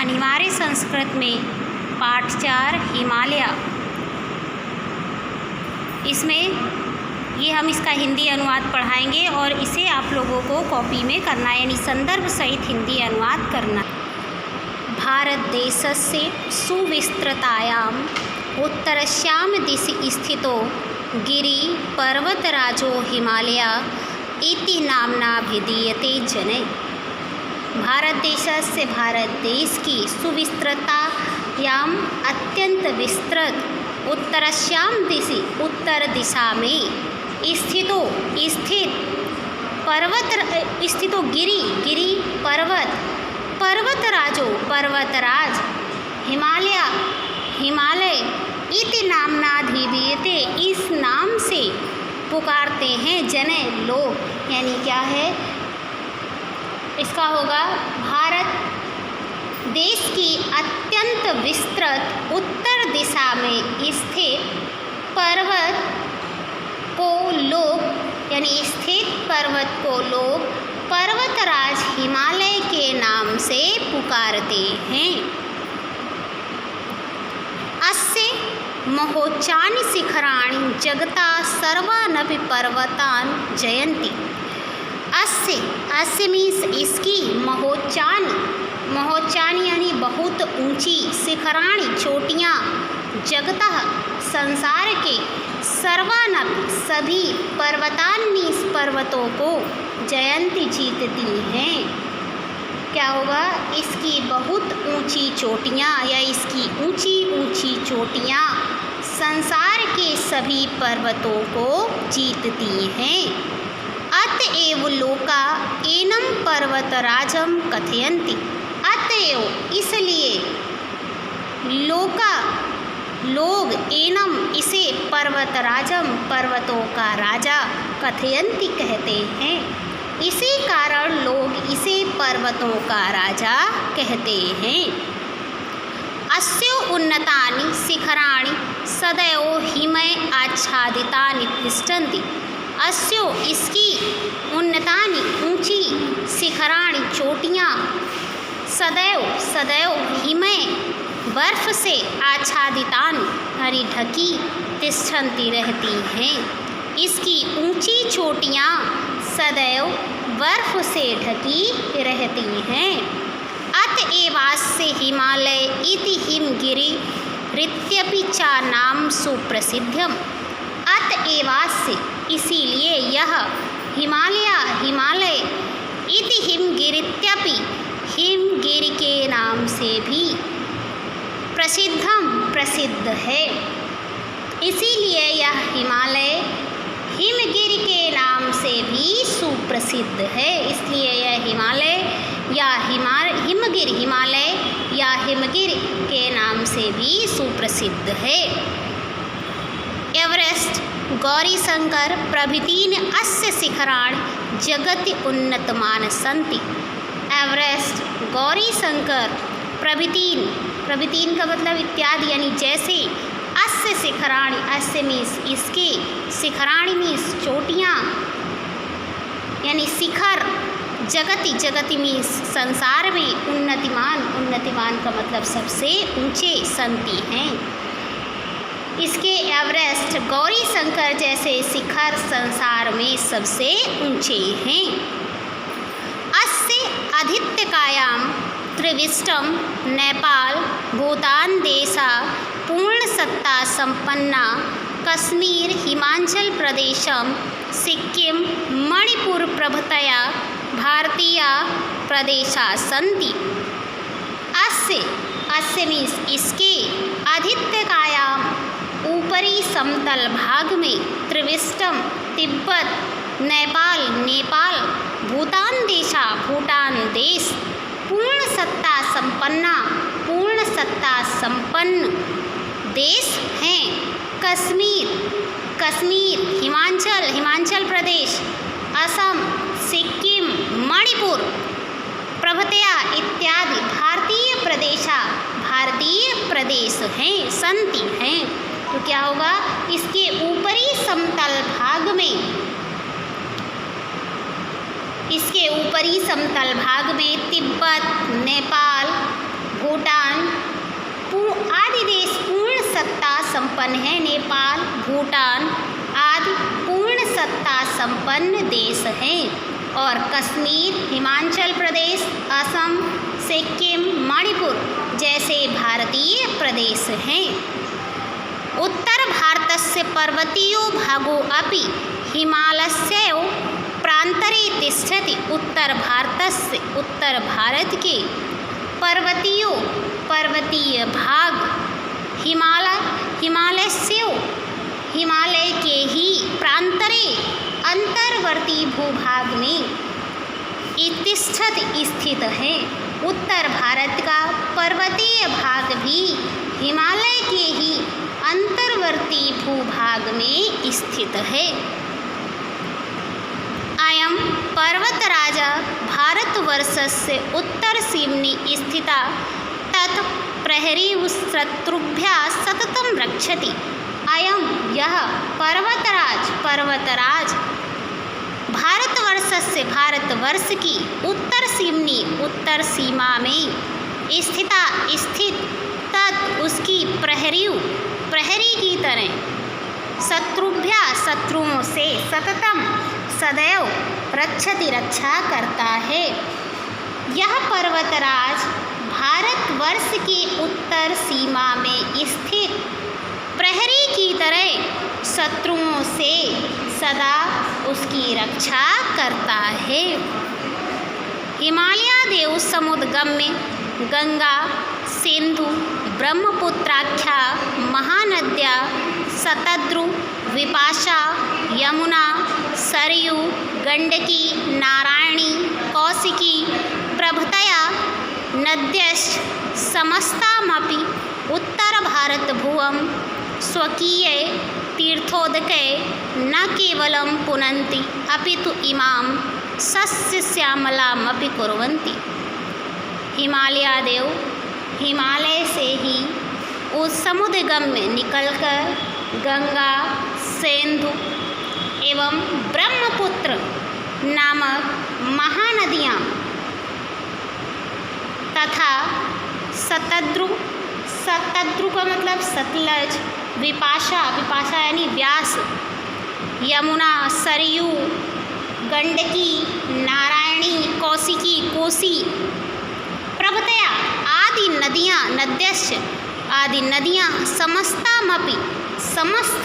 अनिवार्य संस्कृत में पाठ 4 हिमालय। इसमें ये हम इसका हिंदी अनुवाद पढ़ाएंगे और इसे आप लोगों को कॉपी में करना है, यानी संदर्भ सहित हिंदी अनुवाद करना। भारत देशस्य सुविस्तृतायाम् उत्तरस्यां दिशि स्थितो गिरि पर्वतराजो हिमालय इति नाम्नाभिधीयते जने। भारत देशस्य भारत देश की सुविस्तृतायाम अत्यंत विस्तृत उत्तरस्यां दिशि उत्तर दिशा में स्थितो गिरि पर्वतराज हिमालय इति नाम्नाभिधीयते, इस नाम से पुकारते हैं जने लोग। यानी क्या है इसका होगा, भारत देश की अत्यंत विस्तृत उत्तर दिशा में स्थित पर्वत को लोग, यानी स्थित पर्वत को लोग पर्वतराज हिमालय के नाम से पुकारते हैं। अस्य महोच्चानि शिखराणि जगता सर्वानपि पर्वतान् जयन्ति। अस्य मीन्स इसकी महोच्चानि यानी बहुत ऊंची, शिखराणि चोटियाँ, जगतः संसार के, सर्वानपि सभी, पर्वतान् मीन्स पर्वतों को, जयंती जीतती हैं। क्या होगा, इसकी बहुत ऊंची चोटियाँ या इसकी ऊंची ऊंची चोटियाँ संसार के सभी पर्वतों को जीतती हैं। अतएव लोका एनम पर्वतराजम कथयन्ति। अतएव इसलिए लोग एनम इसे पर्वतराजम पर्वतों का राजा कथयन्ति कहते हैं। इसी कारण लोग इसे पर्वतों का राजा कहते हैं। अस्यो उन्नतानि शिखराणि सदैव हिमय आच्छादितानि तिष्ठन्ति। अस्यो इसकी उन्नतानि ऊंची, शिखराणि चोटियाँ, सदैव हिमय बर्फ से आच्छादितानि यानी ढकी, तिष्ठन्ति रहती हैं। इसकी ऊंची चोटियाँ सदैव बर्फ से ढकी रहती हैं। अतएवास्य हिमालय इति हिमगिरि रीत्यपि चा नाम सुप्रसिद्धम। अतएवास्य इसीलिए यह हिमालय इति हिमगिरित्यपि हिमगिरि के नाम से भी प्रसिद्ध है। इसीलिए यह हिमालय हिमगिरि के नाम से भी सुप्रसिद्ध है। इसलिए यह हिमालय या हिमगिरि के नाम से भी सुप्रसिद्ध है। एवरेस्ट, गौरीशंकर प्रभृतीन अस्य शिखराणि जगति उन्नतमान सन्ति। एवरेस्ट, गौरीशंकर प्रभृतीन का मतलब इत्यादि, यानी जैसे, अस्य शिखराणि, अस्य मीन्स इसके, शिखराणि मीन्स चोटियाँ, यानी शिखर, जगति मीन्स संसार में, उन्नतिमान का मतलब सबसे ऊंचे, संति हैं। इसके एवरेस्ट, गौरीशंकर जैसे शिखर संसार में सबसे ऊंचे हैं। अस्य आधित्यकायाम त्रिविष्टम नेपाल भूटान देशा पूर्ण सत्ता संपन्ना कश्मीर हिमाचल प्रदेशम सिक्किम मणिपुर प्रभृतया भारतीय प्रदेशा सन्ति। अस्य मीन्स इसके, आधित्यकायाम ऊपरी समतल भाग में, त्रिविष्टम तिब्बत, नेपाल भूटान देश, पूर्ण सत्ता संपन्न देश हैं। कश्मीर हिमाचल प्रदेश, असम, सिक्किम, मणिपुर प्रभृतया इत्यादि भारतीय प्रदेश हैं, संति हैं। तो क्या होगा, इसके ऊपरी समतल भाग में तिब्बत, नेपाल, संपन्न है। नेपाल, भूटान आदि पूर्ण सत्ता संपन्न देश हैं और कश्मीर, हिमाचल प्रदेश, असम, सिक्किम, मणिपुर जैसे भारतीय प्रदेश हैं। उत्तर भारतस्य पर्वतीयो भागो अपि हिमालयस्य प्रान्तरे तिष्ठति। उत्तर भारत के पर्वतीय भाग हिमालय के ही प्रान्तरे अंतर्वर्ती भूभाग में तिष्ठत स्थित है। उत्तर भारत का पर्वतीय भाग भी हिमालय के ही अंतर्वर्ती भूभाग में स्थित है। अयं पर्वतराज भारतवर्षस्य उत्तरसीम्नि स्थिता तत् प्रहरीव शत्रुभ्यः सततं रक्षति। अयं यह पर्वतराज भारतवर्ष की उत्तर सीमा में स्थित तत् उसकी प्रहरी की तरह शत्रुओं से सदैव रक्षा करता है। यह पर्वतराज भारतवर्ष की उत्तर सीमा में स्थित प्रहरी की तरह शत्रुओं से सदा उसकी रक्षा करता है। हिमालय देव समुद्रगम्य गंगा, सिंधु, ब्रह्मपुत्राख्या महानद्या शतद्रु, विपाशा, यमुना, सरयू, गंडकी, नारायणी, कौशिकी प्रभृतया नद्यश्च समस्तामपि उत्तरभारतभुवं स्वकीये तीर्थोदके न केवलं पुनन्ति अपितु इमां सस्यश्यामलामपि कुर्वन्ति। हिमालय से ही उस समुद्रगम में निकलकर गंगा, सिंधु एवं ब्रह्मपुत्र नामक महानदियाँ तथा शतद्रु का मतलब सतलज, विपाशा यानी व्यास, यमुना, सरयू, गंडकी, नारायणी, कौशिकी, कोसी प्रभृतया आदि नदियाँ समस्तामपि समस्त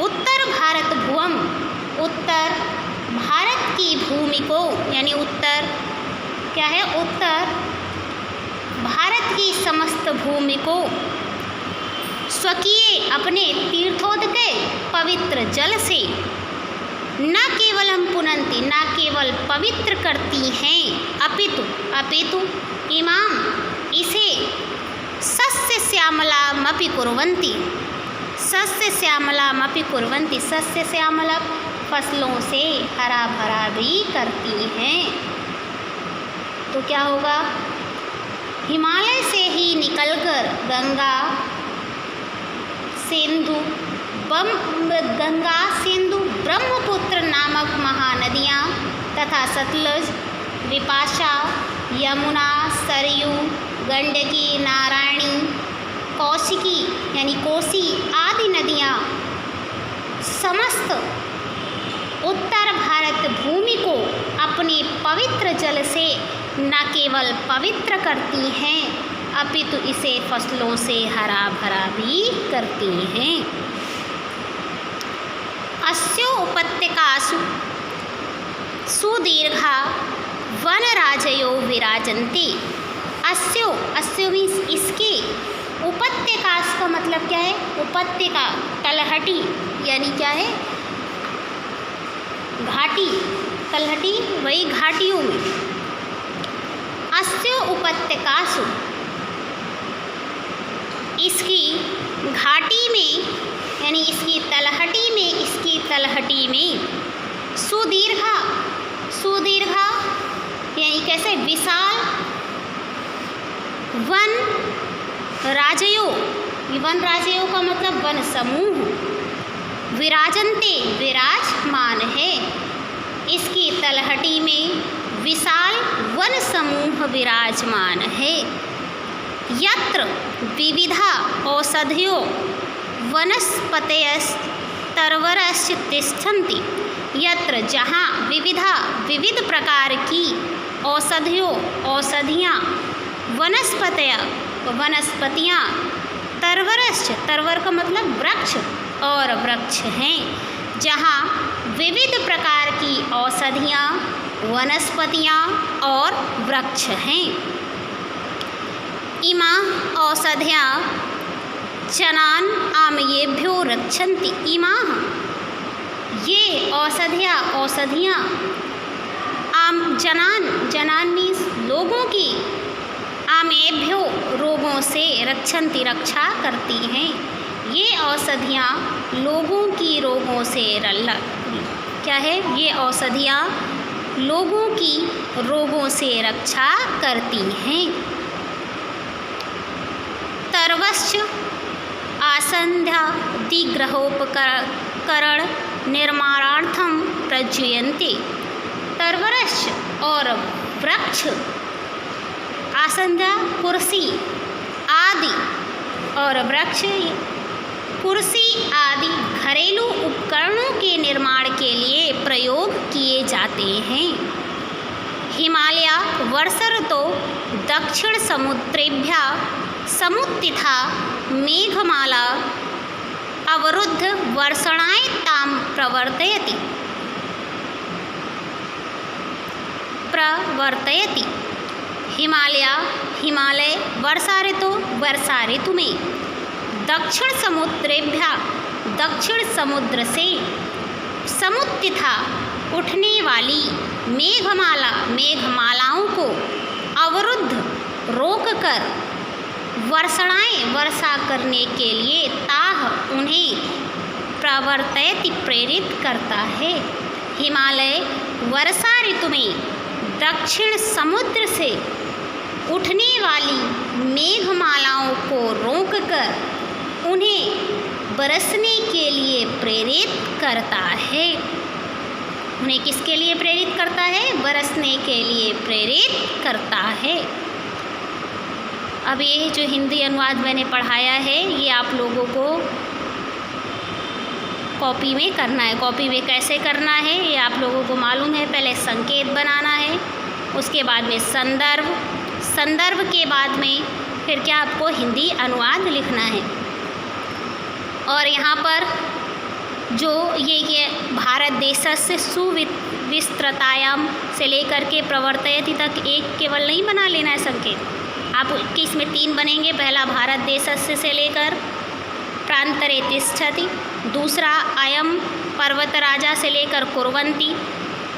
उत्तर भारत की भूमि को यानी उत्तर भारत की समस्त भूमि को स्वकीय अपने तीर्थोदके पवित्र जल से न केवलम पुनन्ति न केवल पवित्र करती हैं अपितु इमाम इसे सस्य श्यामलामपि कुर्वन्ति। सस्य श्यामला फसलों से हरा भरा भी करती हैं। तो क्या होगा, हिमालय से ही निकलकर गंगा, सिंधु, ब्रह्मपुत्र नामक महानदियाँ तथा सतलज, विपाशा, यमुना, सरयू, गंडकी, नारायणी, कौशिकी यानी कोसी आदि नदियाँ समस्त उत्तर भारत भूमि को अपने पवित्र जल से न केवल पवित्र करती हैं अपितु इसे फसलों से हरा भरा भी करती हैं। अस्यो उपत्यकासु सुदीर्घा वनराजयो विराजन्ते। अस्यो मीन्स इसके, उपत्यकास का मतलब क्या है, उपत्यका तलहटी यानी क्या है, घाटी, तलहटी वही घाटियों में। अस्यो उपत्यकासु इसकी घाटी में यानी इसकी तलहटी में सुदीर्घा यानी कैसे, विशाल वन राजयों का मतलब वन समूह, विराजन्ते विराजमान है। इसकी तलहटी में विशाल वन समूह विराजमान है। यत्र विविधा औषधियों वनस्पतयस्तर्वरश्च तिष्ठन्ति, यत्र जहाँ विविध प्रकार की औषधियाँ वनस्पतियाँ तरवरश्च, तरवर का मतलब वृक्ष और वृक्ष हैं, जहाँ विविध प्रकार की औषधियाँ वनस्पतियाँ और वृक्ष हैं। इमा औषध्या जनान आमयेभ्यो रक्षन्ति। इमा ये औषधियाँ आम जनान मीन्स लोगों की, आमेभ्यो रोगों से, रक्षन्ति रक्षा करती हैं। ये औषधियाँ लोगों की रोगों से क्या है, ये औषधियाँ लोगों की रोगों से रक्षा करती हैं। तरवश्च आसन्ध्यादिग्रहोपकरण निर्माणार्थं प्रयुज्यन्ते। तरवरश्च और वृक्ष, आसन्ध्या कुर्सी आदि, और वृक्ष कुर्सी आदि घरेलू उपकरणों के निर्माण के लिए प्रयोग किए जाते हैं। हिमालय वर्षा ऋतौ दक्षिण समुद्रेभ्यः समुत्थिता मेघमाला अवरुद्ध वर्षणाय तां प्रवर्तयति। हिमालय वर्षा ऋतु में दक्षिण समुद्र से समुत्थिता उठने वाली मेघमालाओं को अवरुद्ध रोककर वर्षा करने के लिए ताह उन्हें प्रवर्तयति प्रेरित करता है। हिमालय वर्षा ऋतु में दक्षिण समुद्र से उठने वाली मेघमालाओं को रोककर उन्हें बरसने के लिए प्रेरित करता है। उन्हें किसके लिए प्रेरित करता है? बरसने के लिए प्रेरित करता है। अब ये जो हिंदी अनुवाद मैंने पढ़ाया है, ये आप लोगों को कॉपी में करना है। कॉपी में कैसे करना है ये आप लोगों को मालूम है। पहले संकेत बनाना है, उसके बाद में संदर्भ के बाद में फिर क्या आपको हिंदी अनुवाद लिखना है। और यहाँ पर जो ये भारत देशस्य सुविस्तृतायां से लेकर के प्रवर्तयति तक एक केवल नहीं बना लेना है संकेत, आपके इसमें 3 बनेंगे। पहला भारत देशस्य से लेकर प्रांतरे तिष्ठति, दूसरा अयम पर्वतराजा से लेकर कुर्वन्ति,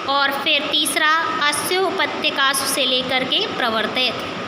और फिर तीसरा अस्य उपत्यकासु से लेकर के प्रवर्तयति।